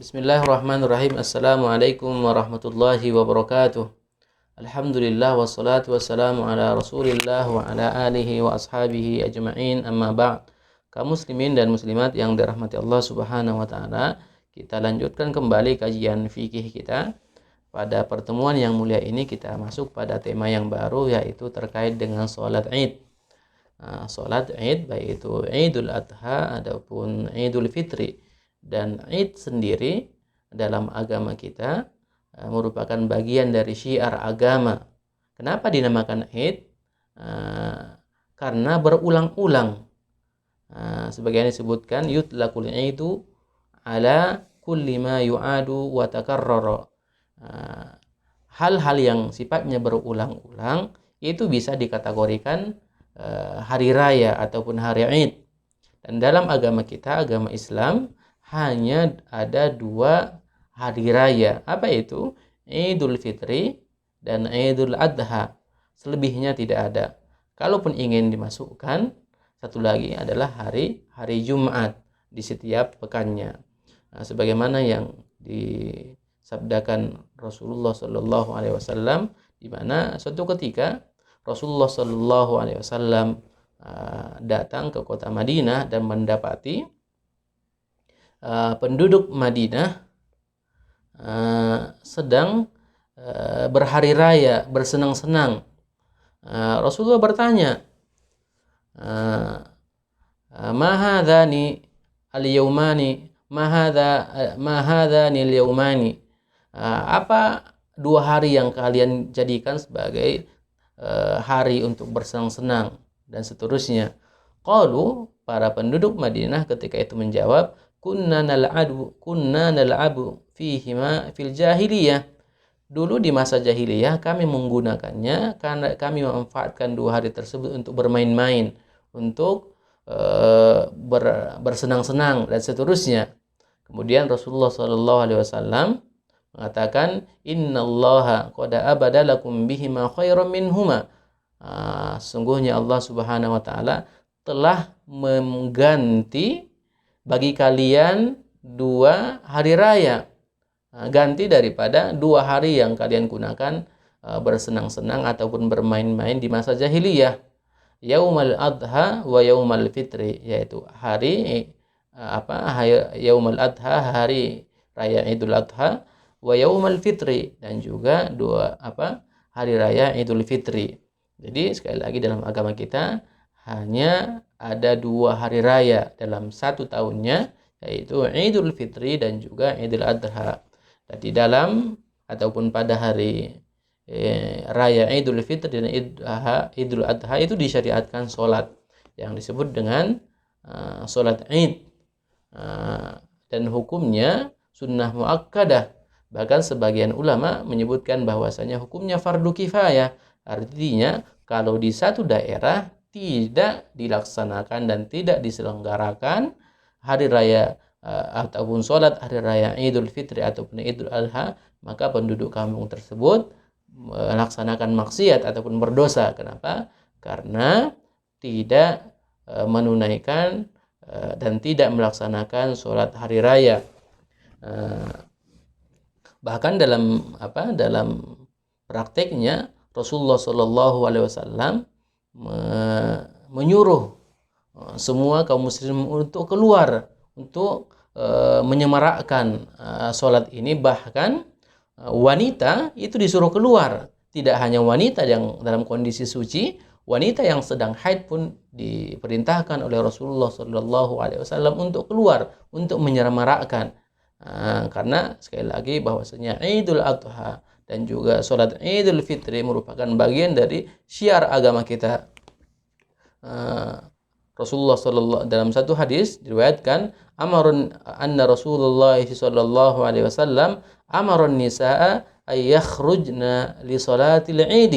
Bismillahirrahmanirrahim. Assalamualaikum warahmatullahi wabarakatuh. Alhamdulillah wassalatu wassalamu ala Rasulillah wa ala alihi wa ashabihi ajma'in, amma ba'd. Kaum muslimin dan muslimat yang dirahmati Allah Subhanahu wa taala, kita lanjutkan kembali kajian fikih kita. Pada pertemuan yang mulia ini kita masuk pada tema yang baru, yaitu terkait dengan salat Id. Salat Id, baik itu Idul Adha ataupun Idul Fitri. Dan Id sendiri dalam agama kita merupakan bagian dari syiar agama. Kenapa dinamakan Id? Karena berulang-ulang. Sebagaimana disebutkan, yutlaqul idu ala kulli ma yu'adu wa takarrara. Hal-hal yang sifatnya berulang-ulang itu bisa dikategorikan hari raya ataupun hari Id. Dan dalam agama kita, agama Islam, hanya ada dua hari raya. Apa itu? Idul Fitri dan Idul Adha. Selebihnya tidak ada. Kalaupun ingin dimasukkan, satu lagi adalah hari Jumat di setiap pekannya. Sebagaimana yang disabdakan Rasulullah Shallallahu Alaihi Wasallam, di mana suatu ketika Rasulullah Shallallahu Alaihi Wasallam datang ke kota Madinah dan mendapati penduduk Madinah sedang berhari raya, bersenang-senang. Rasulullah bertanya, ma hadzani al-yaumani, ma hadzani al-yaumani, apa dua hari yang kalian jadikan sebagai hari untuk bersenang-senang, dan seterusnya. Qalu, para penduduk Madinah ketika itu menjawab, kunna nal'abu fihima fil jahiliyah. Dulu di masa jahiliyah kami menggunakannya karena kami memanfaatkan dua hari tersebut untuk bermain-main, untuk bersenang-senang dan seterusnya. Kemudian Rasulullah Shallallahu Alaihi Wasallam mengatakan, innallaha qad abadalakum bihima khairan minhuma. Sungguhnya Allah Subhanahu wa taala telah mengganti bagi kalian dua hari raya, ganti daripada dua hari yang kalian gunakan bersenang-senang ataupun bermain-main di masa jahiliyah. Yaumal Adha wa Yaumal Fitri, yaitu hari Yaumal Adha, hari raya Idul Adha, wa Yaumal Fitri, dan juga hari raya Idul Fitri. Jadi sekali lagi, dalam agama kita hanya ada dua hari raya dalam satu tahunnya, yaitu Idul Fitri dan juga Idul Adha. Dan di dalam ataupun pada hari raya Idul Fitri dan Idul Adha itu disyariatkan sholat yang disebut dengan sholat Id, dan hukumnya sunnah muakkadah. Bahkan sebagian ulama menyebutkan bahwasanya hukumnya fardu kifayah. Artinya kalau di satu daerah tidak dilaksanakan dan tidak diselenggarakan hari raya ataupun sholat hari raya Idul Fitri ataupun Idul Adha, maka penduduk kampung tersebut melaksanakan maksiat ataupun berdosa. Kenapa? Karena tidak menunaikan dan tidak melaksanakan sholat hari raya. Bahkan dalam prakteknya Rasulullah Shallallahu Alaihi Wasallam menyuruh semua kaum muslim untuk keluar untuk menyemarakkan sholat ini. Bahkan wanita itu disuruh keluar. Tidak hanya wanita yang dalam kondisi suci, wanita yang sedang haid pun diperintahkan oleh Rasulullah Shallallahu Alaihi Wasallam untuk keluar untuk menyemarakkan. Karena sekali lagi bahwasanya Idul Adha dan juga sholat Idul Fitri merupakan bagian dari syiar agama kita. Rasulullah sallallahu dalam satu hadis diriwayatkan, anna Rasulullah sallallahu alaihi wasallam amaron nisaa ay yakhrujna li salatil Id.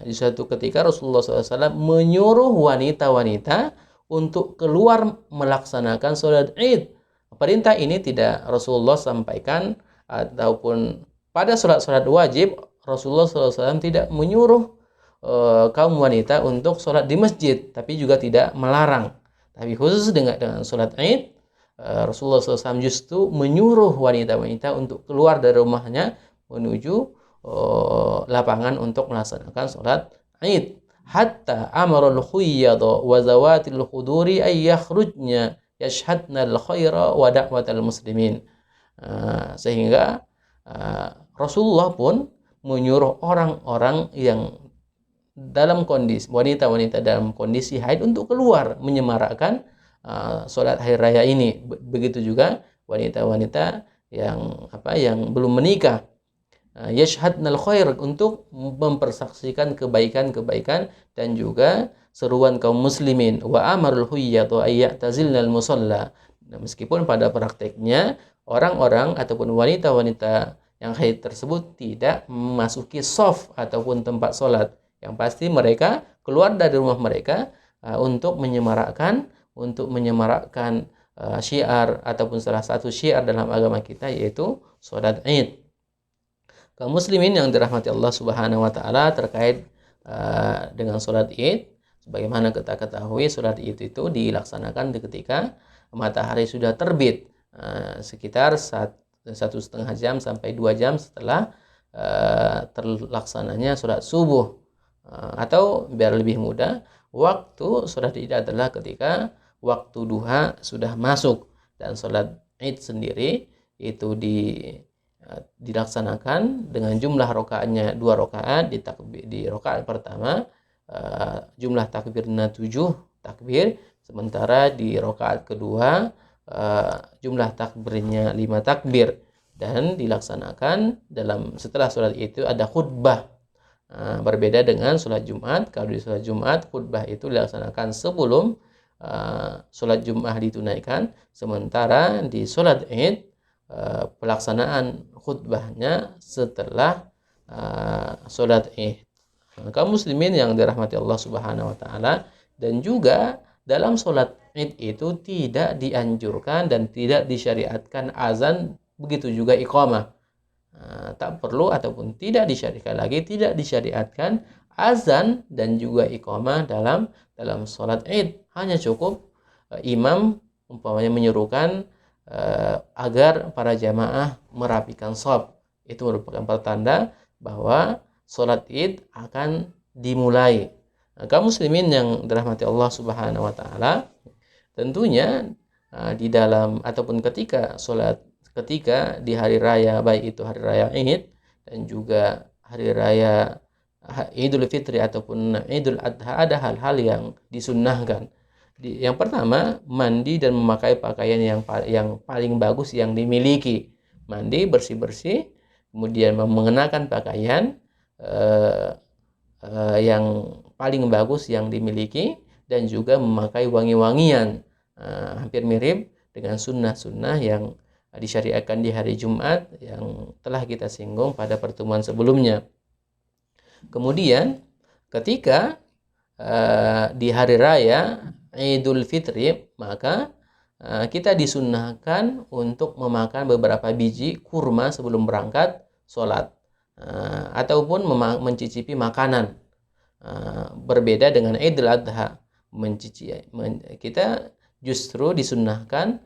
Di suatu ketika Rasulullah SAW menyuruh wanita-wanita untuk keluar melaksanakan sholat Id. Perintah ini tidak Rasulullah sampaikan ataupun pada sholat-sholat wajib. Rasulullah SAW tidak menyuruh kaum wanita untuk sholat di masjid, tapi juga tidak melarang. Tapi khusus dengan sholat Id, Rasulullah SAW justru menyuruh wanita-wanita untuk keluar dari rumahnya menuju lapangan untuk melaksanakan sholat Id. Hatta amarul khuyyadha wa zawatil khuduri ay yakhrujna yashhadna al-khaira wa da'watal muslimin. Sehingga Rasulullah pun menyuruh orang-orang yang dalam kondisi wanita-wanita dalam kondisi haid untuk keluar menyemarakkan sholat hari raya ini. Begitu juga wanita-wanita yang belum menikah, yashhadnal khair, untuk mempersaksikan kebaikan-kebaikan dan juga seruan kaum muslimin. Wa amarul huyyatu ayyatazilnal musalla. Nah, meskipun pada prakteknya orang-orang ataupun wanita-wanita yang haid tersebut tidak memasuki shaf ataupun tempat sholat, yang pasti mereka keluar dari rumah mereka untuk menyemarakkan syiar ataupun salah satu syiar dalam agama kita, yaitu sholat Id. Kaum muslimin yang dirahmati Allah Subhanahu wa taala, terkait dengan sholat Id, sebagaimana kita ketahui, sholat Id itu dilaksanakan ketika matahari sudah terbit, sekitar 1,5 jam sampai 2 jam setelah terlaksananya sholat subuh. Atau biar lebih mudah, waktu sholat Id adalah ketika waktu duha sudah masuk, dan sholat Id sendiri itu dilaksanakan dengan jumlah rakaatnya 2 rakaat. Di rakaat pertama jumlah takbirnya 7 takbir, sementara di rakaat kedua jumlah takbirnya 5 takbir, dan dilaksanakan setelah sholat itu ada khutbah. Berbeda dengan sholat Jumat. Kalau di sholat Jumat, khutbah itu dilaksanakan sebelum sholat Jumat ditunaikan, sementara di sholat Id pelaksanaan khutbahnya setelah sholat Id. Kaum muslimin yang dirahmati Allah Subhanahu wa taala, dan juga dalam sholat Id itu tidak dianjurkan dan tidak disyariatkan azan, begitu juga iqamah. Tak perlu ataupun tidak disyariatkan azan dan juga iqamah dalam sholat Id. Hanya cukup imam umpamanya menyuruhkan agar para jamaah merapikan shaf. Itu merupakan pertanda bahwa sholat Id akan dimulai. Kaum muslimin yang dirahmati Allah Subhanahu wa taala, tentunya di dalam ataupun ketika di hari raya, baik itu hari raya Id dan juga hari raya Idul Fitri ataupun Idul Adha, ada hal-hal yang disunnahkan. Yang pertama, mandi dan memakai pakaian yang paling bagus yang dimiliki. Mandi bersih-bersih, kemudian mengenakan pakaian yang paling bagus yang dimiliki, dan juga memakai wangi-wangian, hampir mirip dengan sunnah-sunnah yang disyariatkan di hari Jumat yang telah kita singgung pada pertemuan sebelumnya. Kemudian ketika di hari raya Idul Fitri, maka kita disunnahkan untuk memakan beberapa biji kurma sebelum berangkat sholat, ataupun mencicipi makanan. Berbeda dengan Idul Adha, kita justru disunnahkan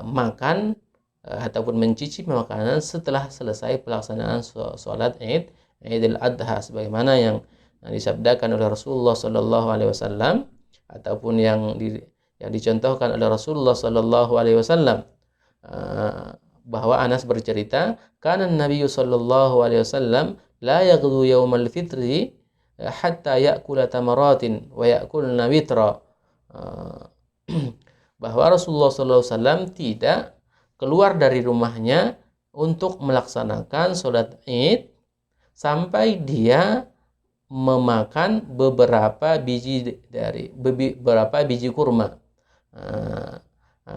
makan ataupun mencicipi makanan setelah selesai pelaksanaan sholat Idul Adha, sebagaimana yang disabdakan oleh Rasulullah Sallallahu Alaihi Wasallam, ataupun yang dicontohkan oleh Rasulullah Sallallahu Alaihi Wasallam, bahwa Anas bercerita, kana Nabi Sallallahu Alaihi Wasallam la yaghdu yaumal fitri hatta ya'kula tamaratin wa ya'kulna witra. Bahwa Rasulullah Sallallahu Alaihi Wasallam tidak keluar dari rumahnya untuk melaksanakan sholat Id sampai dia memakan beberapa biji kurma.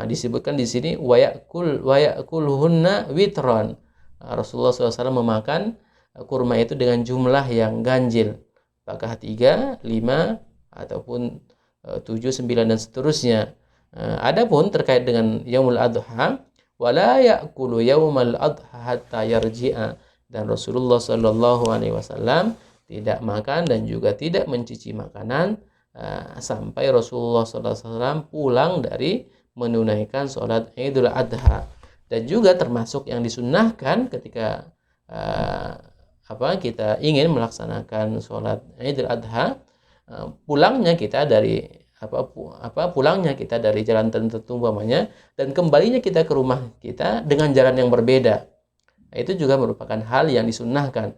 Disebutkan di sini wayakuluhunna witron. Rasulullah SAW memakan kurma itu dengan jumlah yang ganjil, apakah 3, 5 ataupun 7, 9 dan seterusnya. Adapun terkait dengan Yaumul Adha, wala ya'kulu yaumal adha hatta yarji'a, dan Rasulullah Shallallahu Alaihi Wasallam tidak makan dan juga tidak mencicipi makanan sampai Rasulullah Sallallahu Alaihi Wasallam pulang dari menunaikan sholat Idul Adha. Dan juga termasuk yang disunnahkan ketika kita ingin melaksanakan sholat Idul Adha, pulangnya kita dari jalan tertentu umpamanya, dan kembalinya kita ke rumah kita dengan jalan yang berbeda. Itu juga merupakan hal yang disunnahkan.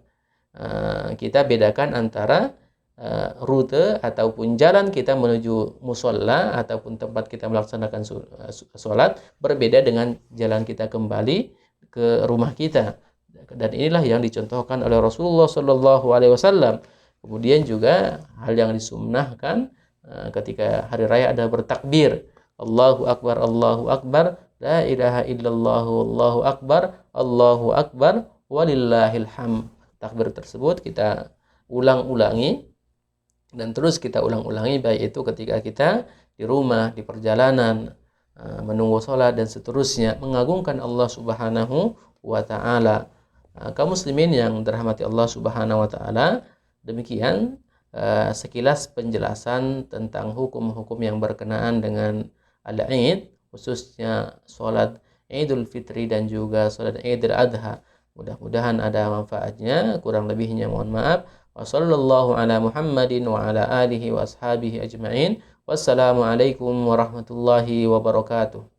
Kita bedakan antara rute ataupun jalan kita menuju musola ataupun tempat kita melaksanakan sholat berbeda dengan jalan kita kembali ke rumah kita. Dan inilah yang dicontohkan oleh Rasulullah Shallallahu Alaihi Wasallam. Kemudian juga hal yang disunnahkan ketika hari raya ada bertakbir, Allahu Akbar, la ilaha illallah, Allahu Akbar, walillahil hamd. Takbir tersebut kita ulang-ulangi dan terus kita ulang-ulangi, baik itu ketika kita di rumah, di perjalanan, menunggu sholat dan seterusnya, mengagungkan Allah Subhanahu wa Ta'ala. Kaum muslimin yang dirahmati Allah Subhanahu wa Ta'ala, demikian sekilas penjelasan tentang hukum-hukum yang berkenaan dengan al-Id, khususnya sholat Idul Fitri dan juga sholat Idul Adha. Mudah-mudahan ada manfaatnya, kurang lebihnya mohon maaf. Wa sallallahu ala Muhammadin wa ala alihi wa ashabihi ajma'in. Wassalamualaikum warahmatullahi wabarakatuh.